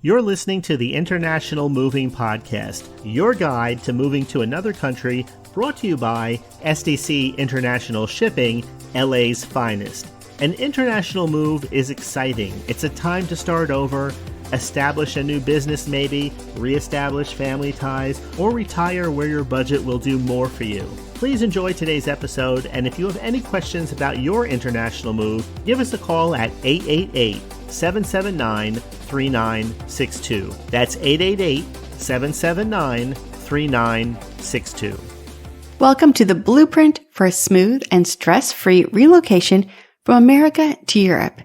You're listening to the International Moving Podcast, your guide to moving to another country, brought to you by SDC International Shipping, LA's finest. An international move is exciting. It's a time to start over, establish a new business maybe, reestablish family ties, or retire where your budget will do more for you. Please enjoy today's episode, and if you have any questions about your international move, give us a call at 888-779-3962. That's 888-779-3962. Welcome to the blueprint for a smooth and stress-free relocation from America to Europe.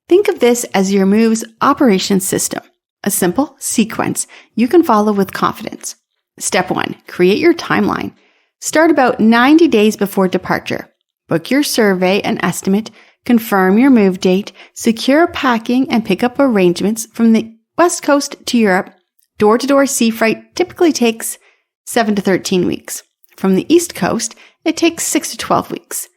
Think of this as your move's operation system, a simple sequence you can follow with confidence. Step 1, create your timeline. Start about 90 days before departure. Book your survey and estimate, confirm your move date, secure packing and pickup arrangements from the West Coast to Europe. Door-to-door sea freight typically takes 7 to 13 weeks. From the East Coast, it takes 6 to 12 weeks.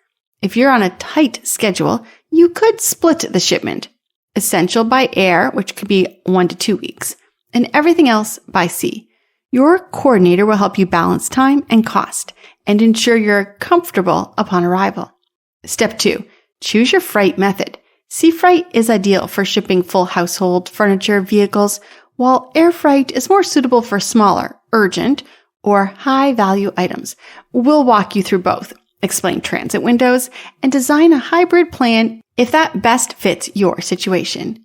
If you're on a tight schedule, you could split the shipment. Essential by air, which could be 1 to 2 weeks, and everything else by sea. Your coordinator will help you balance time and cost and ensure you're comfortable upon arrival. Step 2, choose your freight method. Sea freight is ideal for shipping full household furniture vehicles, while air freight is more suitable for smaller, urgent, or high-value items. We'll walk you through both, explain transit windows, and design a hybrid plan if that best fits your situation.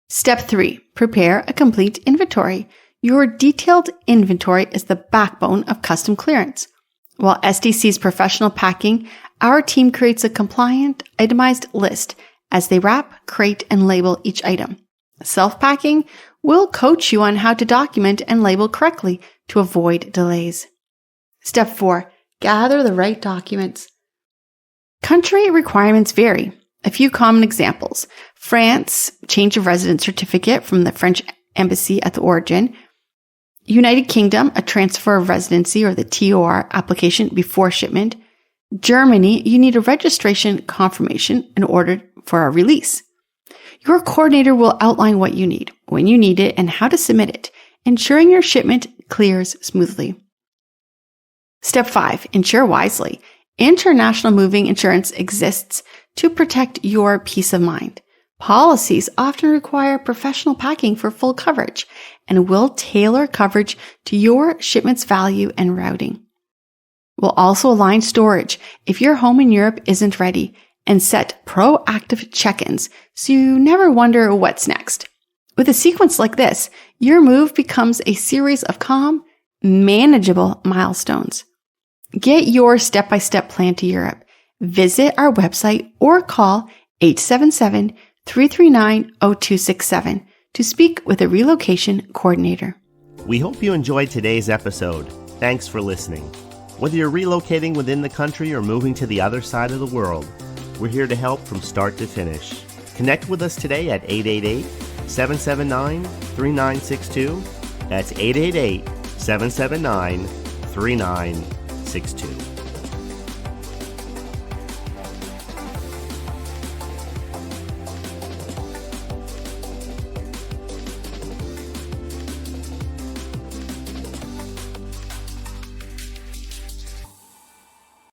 Step 3, prepare a complete inventory. Your detailed inventory is the backbone of custom clearance. While SDC's professional packing, our team creates a compliant, itemized list as they wrap, crate, and label each item. Self-packing will coach you on how to document and label correctly to avoid delays. Step 4, gather the right documents. Country requirements vary. A few common examples: France, change of residence certificate from the French embassy at the origin. United Kingdom, a transfer of residency or the TOR application before shipment. Germany, you need a registration confirmation in order for a release. Your coordinator will outline what you need, when you need it, and how to submit it, ensuring your shipment clears smoothly. Step 5, insure wisely. International moving insurance exists to protect your peace of mind. Policies often require professional packing for full coverage and will tailor coverage to your shipment's value and routing. We'll also align storage if your home in Europe isn't ready and set proactive check-ins so you never wonder what's next. With a sequence like this, your move becomes a series of calm, manageable milestones. Get your step-by-step plan to Europe. Visit our website or call 877-339-0267 to speak with a relocation coordinator. We hope you enjoyed today's episode. Thanks for listening. Whether you're relocating within the country or moving to the other side of the world, we're here to help from start to finish. Connect with us today at 888-779-3962. That's 888-779-3962.